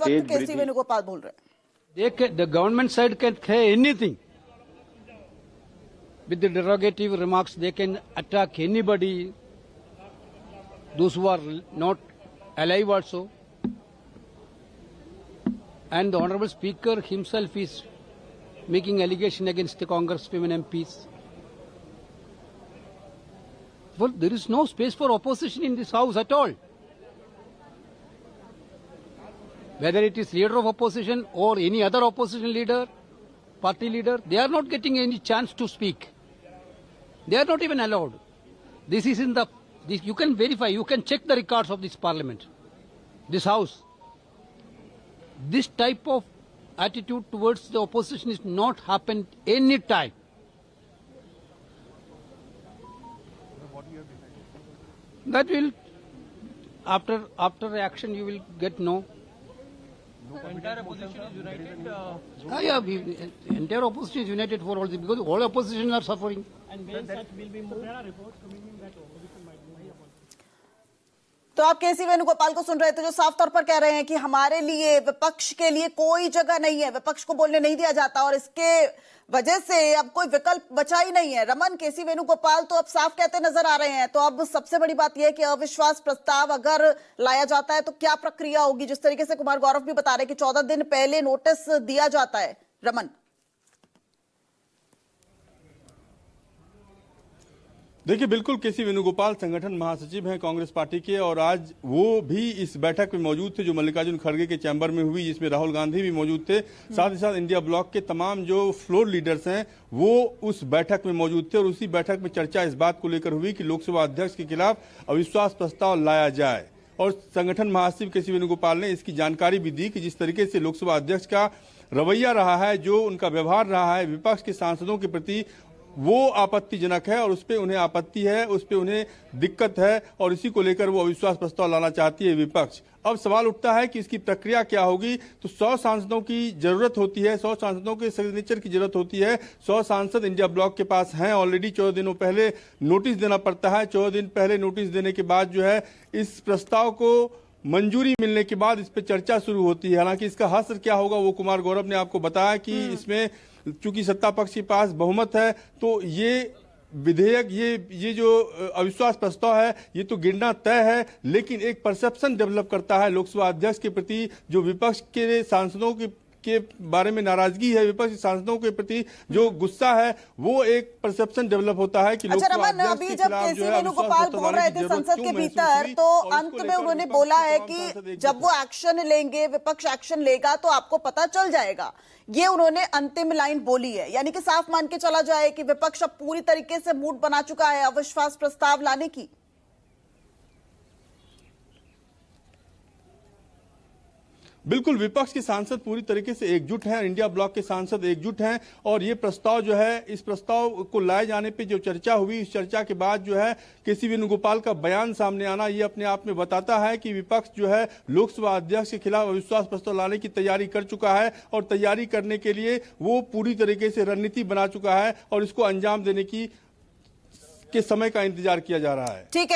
वक्त केसी वेणुगोपाल बोल रहे हैं। The government side can say anything. With the derogative remarks, they can attack anybody, those who are not alive also. And the Honorable Speaker himself is making allegation against the Congresswomen MPs. Well, there is no space for opposition in this House at all. Whether it is leader of opposition or any other opposition leader, party leader, they are not getting any chance to speak. They are not even allowed. This is in the, you can verify, you can check the records of this parliament, this House. This type of attitude towards the opposition is not happened any time. That will, after action, you will get no. The entire opposition is united. Entire opposition is united for all this because all opposition are suffering. And when such will be moved, there are reports coming in that opposition might move. तो आप केसी वेणुगोपाल को सुन रहे थे जो साफ तौर पर कह रहे हैं कि हमारे लिए विपक्ष के लिए कोई जगह नहीं है, विपक्ष को बोलने नहीं दिया जाता और इसके वजह से अब कोई विकल्प बचा ही नहीं है। रमन, केसी वेणुगोपाल तो अब साफ कहते नजर आ रहे हैं। तो अब सबसे बड़ी बात यह है कि अविश्वास प्रस्ताव अगर लाया जाता है तो क्या प्रक्रिया होगी? जिस तरीके से कुमार गौरव भी बता रहे हैं कि 14 दिन पहले नोटिस दिया जाता है। रमन, देखिए, बिल्कुल केसी वेणुगोपाल संगठन महासचिव हैं कांग्रेस पार्टी के और आज वो भी इस बैठक में मौजूद थे जो मल्लिकार्जुन खड़गे के चैम्बर में हुई, जिसमें राहुल गांधी भी मौजूद थे। साथ ही साथ इंडिया ब्लॉक के तमाम जो फ्लोर लीडर्स हैं वो उस बैठक में मौजूद थे और उसी बैठक में चर्चा इस बात को लेकर हुई कि लोकसभा अध्यक्ष के खिलाफ अविश्वास प्रस्ताव लाया जाए। और संगठन महासचिव केसी वेणुगोपाल ने इसकी जानकारी भी दी कि जिस तरीके से लोकसभा अध्यक्ष का रवैया रहा है, जो उनका व्यवहार रहा है विपक्ष के सांसदों के प्रति, वो आपत्तिजनक है और उस पर उन्हें आपत्ति है, उस पर उन्हें दिक्कत है और इसी को लेकर वो अविश्वास प्रस्ताव लाना चाहती है विपक्ष। अब सवाल उठता है कि इसकी प्रक्रिया क्या होगी। तो 100 सांसदों की जरूरत होती है, 100 सांसदों के सिग्नेचर की जरूरत होती है। 100 सांसद इंडिया ब्लॉक के पास हैं ऑलरेडी। 14 दिनों पहले नोटिस देना पड़ता है। 14 दिन पहले नोटिस देने के बाद जो है इस प्रस्ताव को मंजूरी मिलने के बाद इस पर चर्चा शुरू होती है। हालांकि इसका हश्र क्या होगा वो कुमार गौरव ने आपको बताया कि इसमें चूंकि सत्ता पक्ष के पास बहुमत है तो ये विधेयक, ये जो अविश्वास प्रस्ताव है ये तो गिरना तय है, लेकिन एक परसेप्शन डेवलप करता है लोकसभा अध्यक्ष के प्रति। जो विपक्ष के सांसदों के बारे में नाराजगी है, विपक्षी सांसदों के प्रति जो गुस्सा है, वो एक परसेप्शन डेवलप होता है कि अच्छा रमन, अभी जब केसी वेणुगोपाल बोल रहे थे संसद के भीतर तो अंत में उन्होंने बोला है कि जब वो एक्शन लेंगे, विपक्ष एक्शन लेगा तो आपको पता चल जाएगा। ये उन्होंने अंतिम लाइन बोली है, यानी कि साफ मान के चला जाए कि विपक्ष अब पूरी तरीके से मूड बना चुका है अविश्वास प्रस्ताव लाने की। बिल्कुल, विपक्ष के सांसद पूरी तरीके से एकजुट हैं, इंडिया ब्लॉक के सांसद एकजुट हैं और ये प्रस्ताव जो है, इस प्रस्ताव को लाए जाने पे जो चर्चा हुई, इस चर्चा के बाद जो है केसी वेणुगोपाल का बयान सामने आना, ये अपने आप में बताता है कि विपक्ष जो है लोकसभा अध्यक्ष के खिलाफ अविश्वास प्रस्ताव लाने की तैयारी कर चुका है और तैयारी करने के लिए वो पूरी तरीके से रणनीति बना चुका है और इसको अंजाम देने के समय का इंतजार किया जा रहा है। ठीक है।